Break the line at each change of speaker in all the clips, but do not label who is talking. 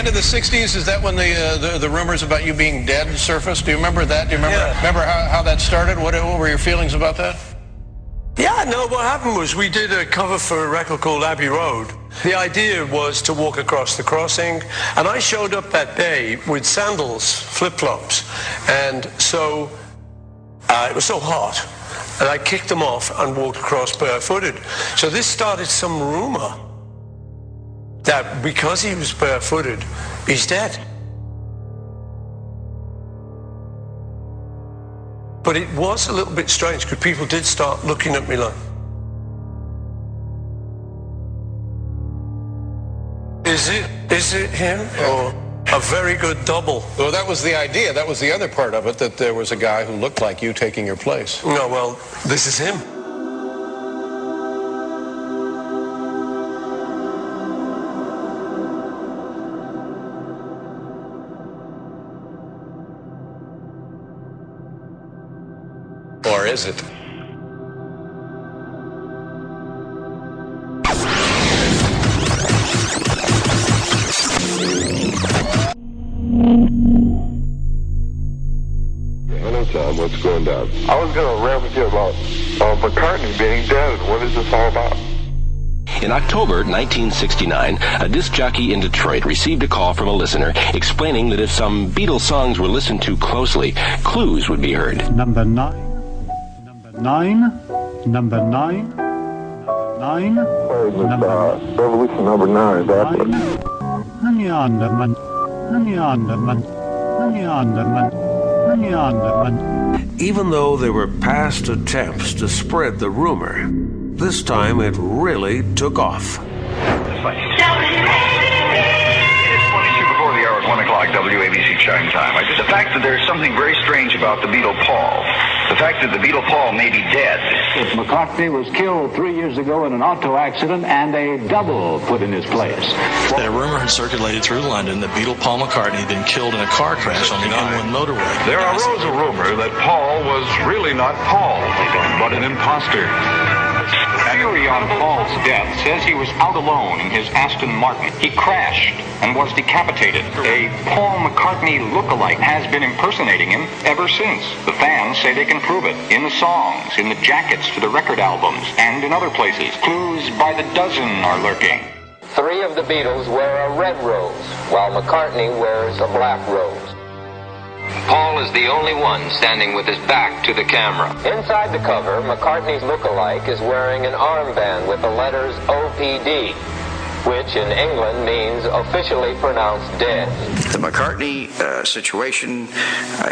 end of the 60s, is that when the rumors about you being dead surfaced? Do you remember that? Do you remember how that started? What were your feelings about that?
Yeah, no, what happened was we did a cover for a record called Abbey Road. The idea was to walk across the crossing, and I showed up that day with sandals, flip-flops, and so it was so hot, and I kicked them off and walked across barefooted. So this started some rumor that because he was barefooted, he's dead. But it was a little bit strange because people did start looking at me like, is it him? Or a very good double?
Well, that was the idea. That was the other part of it, that there was a guy who looked like you taking your place.
No, well, this is him.
Or is it?
Hello, Tom. What's going down?
I was going to rap with you about McCartney being dead. What is this all about?
In October 1969, a disc jockey in Detroit received a call from a listener explaining that if some Beatles songs were listened to closely, clues would be heard.
Number 9.
Revolution number 9, that's it.
Even though there were past attempts to spread the rumor, this time it really took off.
Before the hour at 1 o'clock WABC chime time. The fact that there's something very strange about the Beatle Paul. The fact that the Beatle Paul may be dead.
McCartney was killed 3 years ago in an auto accident and a double put in his place.
That a rumor had circulated through London that Beatle Paul McCartney had been killed in a car crash on the M1 motorway.
There arose a rumor that Paul was really not Paul, but an imposter.
Theory on Paul's death says he was out alone in his Aston Martin. He crashed and was decapitated. A Paul McCartney look-alike has been impersonating him ever since. The fans say they can prove it in the songs, in the jackets to the record albums, and in other places. Clues by the dozen are lurking.
3 of the Beatles wear a red rose, while McCartney wears a black rose. Paul is the only one standing with his back to the camera. Inside the cover, McCartney's look-alike is wearing an armband with the letters OPD, which in England means officially pronounced dead.
The McCartney situation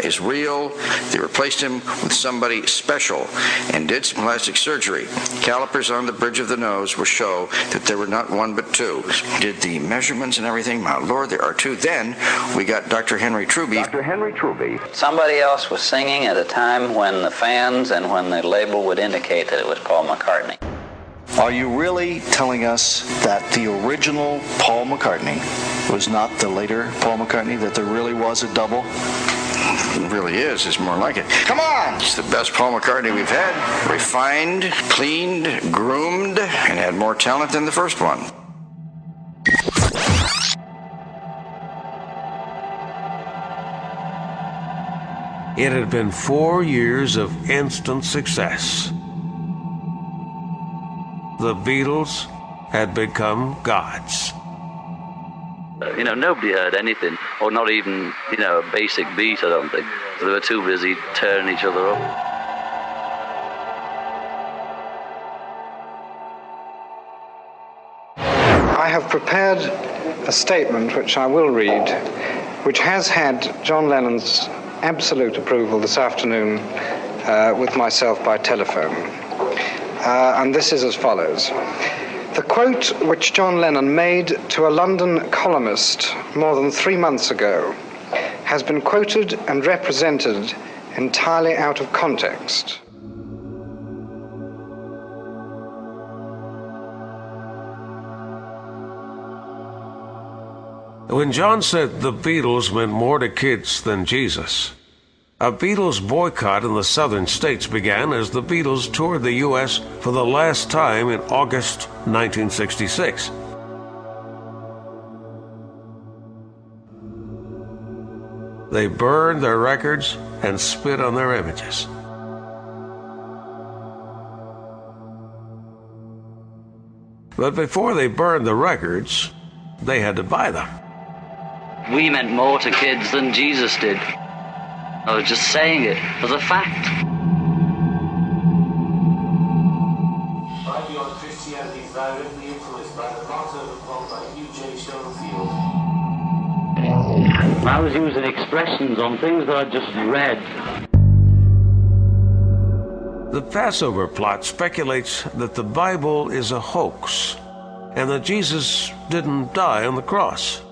is real. They replaced him with somebody special and did some plastic surgery. Calipers on the bridge of the nose will show that there were not 1 but 2. Did the measurements and everything. My Lord, there are 2. Then we got Dr. Henry Truby.
Dr. Henry Truby.
Somebody else was singing at a time when the fans and when the label would indicate that it was Paul McCartney.
Are you really telling us that the original Paul McCartney was not the later Paul McCartney, that there really was a double?
It really is. It's more like it. Come on! It's the best Paul McCartney we've had. Refined, cleaned, groomed, and had more talent than the first one.
It had been 4 years of instant success. The Beatles had become gods.
Nobody heard anything, or not even, a basic beat, I don't think. They were too busy tearing each other up.
I have prepared a statement which I will read, which has had John Lennon's absolute approval this afternoon with myself by telephone. And this is as follows. The quote which John Lennon made to a London columnist more than 3 months ago has been quoted and represented entirely out of context.
When John said the Beatles meant more to kids than Jesus, a Beatles boycott in the southern states began as the Beatles toured the U.S. for the last time in August 1966. They burned their records and spit on their images. But before they burned the records, they had to buy them.
We meant more to kids than Jesus did. I was just saying it as a fact.
My view on Christianity is directly influenced by the motto by U.J. Schoenfield.
I was using expressions on things that I just read.
The Passover plot speculates that the Bible is a hoax and that Jesus didn't die on the cross.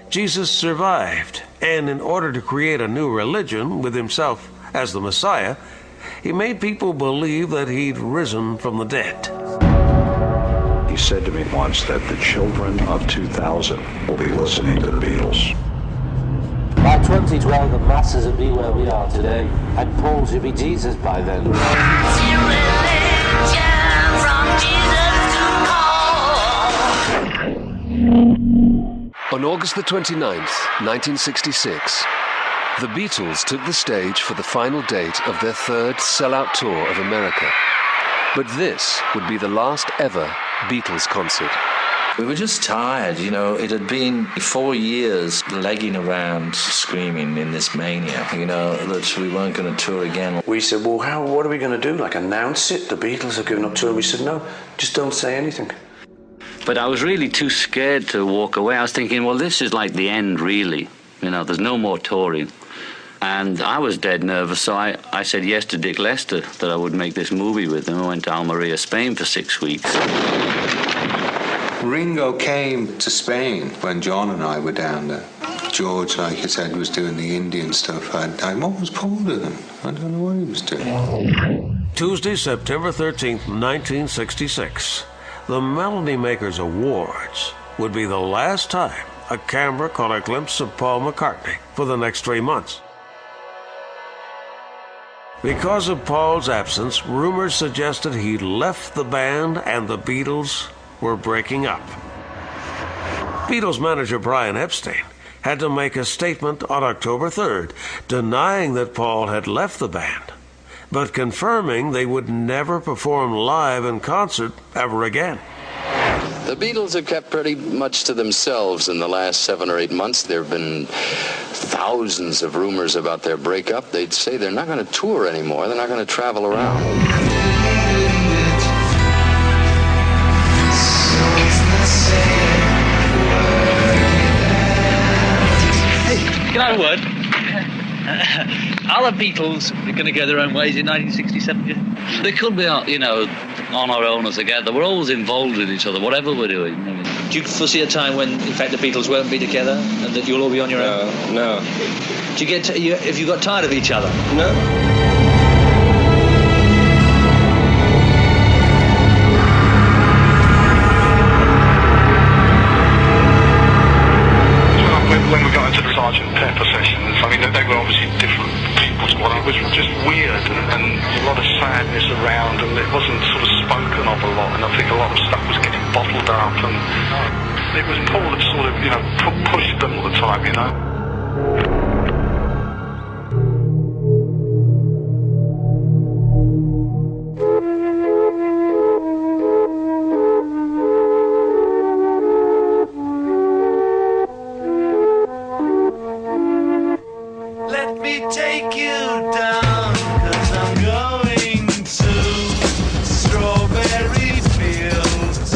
Jesus survived, and in order to create a new religion with himself as the Messiah, he made people believe that he'd risen from the dead.
He said to me once that the children of 2000 will be listening to the Beatles.
By 2012, the masses would be where we are today, and Paul should be Jesus by then.
On August the 29th, 1966, the Beatles took the stage for the final date of their third sellout tour of America. But this would be the last ever Beatles concert.
We were just tired, you know. It had been 4 years legging around screaming in this mania, you know, that we weren't going to tour again.
We said, well, what are we going to do? Like, announce it? The Beatles have given up touring. We said, no, just don't say anything.
But I was really too scared to walk away. I was thinking, well, this is like the end, really. You know, there's no more touring. And I was dead nervous, so I said yes to Dick Lester, that I would make this movie with him. I went to Almeria, Spain for 6 weeks.
Ringo came to Spain when John and I were down there. George, like I said, was doing the Indian stuff. What was Paul doing? I don't know what he was doing.
Tuesday, September 13th, 1966, the Melody Makers Awards would be the last time a camera caught a glimpse of Paul McCartney for the next 3 months. Because of Paul's absence, rumors suggested he'd left the band and the Beatles were breaking up. Beatles manager Brian Epstein had to make a statement on October 3rd, denying that Paul had left the band, but confirming they would never perform live in concert ever again.
The Beatles have kept pretty much to themselves in the last 7 or 8 months. There have been thousands of rumors about their breakup. They'd say they're not going to tour anymore. They're not going to travel around.
Can I have a word? Are the Beatles going to go their own ways in 1967?
They could be, you know, on our own or together. We're always involved with each other, whatever we're doing. I mean,
Do you foresee a time when, in fact, the Beatles won't be together and that you'll all be on your own?
No.
Do you get? Have you got tired of each other?
No.
When we got into the Sgt. Pepper sessions, I mean, they were obviously different people to what it was just weird and a lot of sadness around, and it wasn't sort of spoken of a lot, and I think a lot of stuff was getting bottled up, and it was Paul that sort of, you know, pushed them all the time, you know.
Take you down, 'cause I'm going to strawberry fields.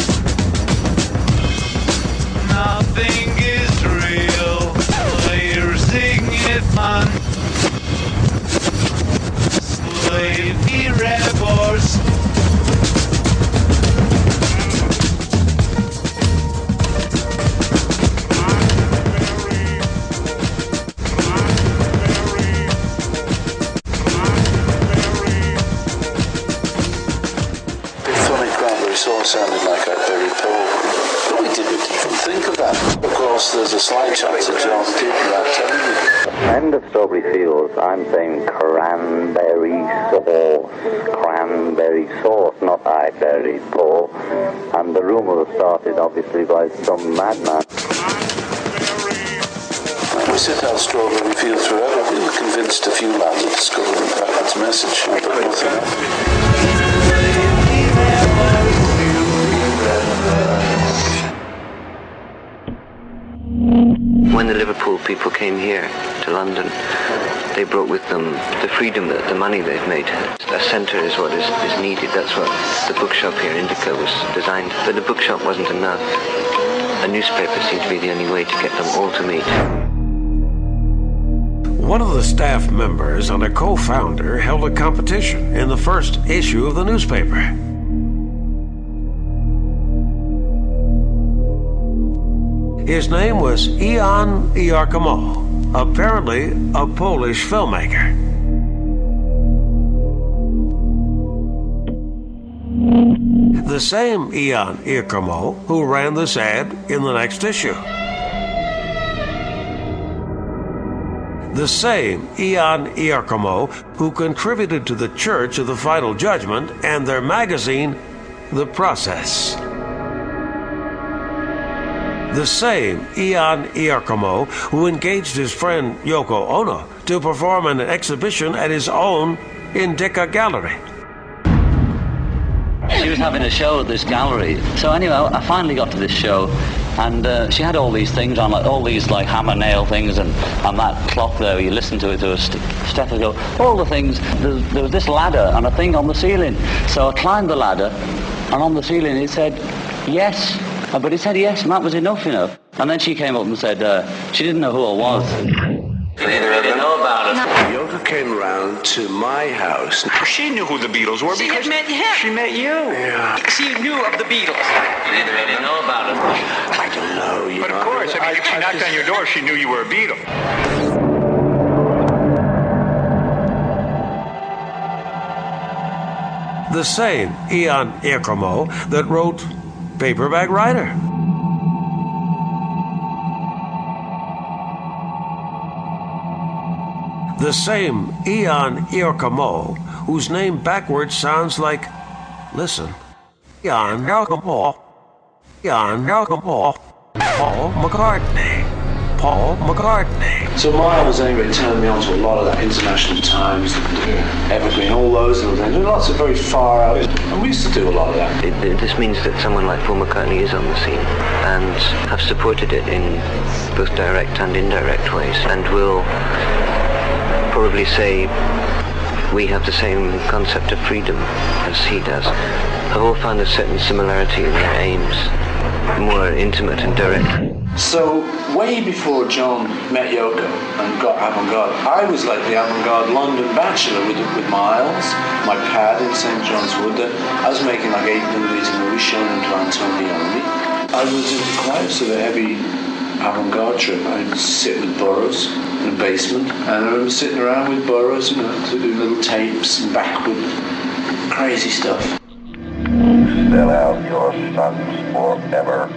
Nothing is real, you're significant. Slavey rebels.
Sounded like a very Paul. But we didn't even think of that. Of course, there's a slight chance that John did that telling you.
End of strawberry fields, I'm saying cranberry sauce, not I buried Paul. And the rumour was started, obviously, by some madman.
We sit down Strawberry Fields forever. We were convinced a few lads had discovered its message, but nothing else.
When the Liverpool people came here to London, they brought with them the freedom, the money they've made. A centre is what is needed. That's what the bookshop here in Indica was designed. But the bookshop wasn't enough. A newspaper seemed to be the only way to get them all to meet.
One of the staff members and a co-founder held a competition in the first issue of the newspaper. His name was Jan Iarkomo, apparently a Polish filmmaker. The same Jan Iarkomo who ran this ad in the next issue. The same Jan Iarkomo who contributed to the Church of the Final Judgment and their magazine, The Process. The same Jan Iarkomo who engaged his friend Yoko Ono to perform an exhibition at his own Indica gallery.
She was having a show at this gallery. So anyway, I finally got to this show, and she had all these things on, like all these like hammer nail things, and that clock there, you listen to it through a stethoscope, all the things. There was this ladder and a thing on the ceiling. So I climbed the ladder, and on the ceiling it said, yes. But it said yes, and that was enough, you know. And then she came up and said she didn't know who I was.
Neither of them know about it.
Yoko came round to my house.
She knew who the Beatles were because
She had met him.
she met you.
Yeah.
She knew of the Beatles.
Neither of them know about it.
I don't know, you
But
know.
of course, I mean, if she knocked on your door, she knew you were a Beatle.
The same Jan Iarkomo that wrote Paperback Writer. The same Jan Iarkomo whose name backwards sounds like, listen, Jan Iarkomo, Jan Iarkomo, Paul McCartney, Paul McCartney.
So Miles anyway turned me on to a lot of that International Times, Evergreen, all those little things. Lots of very far out, and we used to do a lot of that.
This means that someone like Paul McCartney is on the scene and have supported it in both direct and indirect ways, and will probably say we have the same concept of freedom as he does. I've all found a certain similarity in their aims, more intimate and direct.
So way before John met Yoko and got avant-garde, I was like the avant-garde London bachelor with Miles, my pad in St. John's Wood. I was making like 8 movies and we were showing them to Antonioni. I was into quite a sort of heavy avant-garde trip. I'd sit with Burroughs in a basement, and I remember sitting around with Burroughs, you know, to do little tapes and backward crazy stuff.
Sell out your sons forever.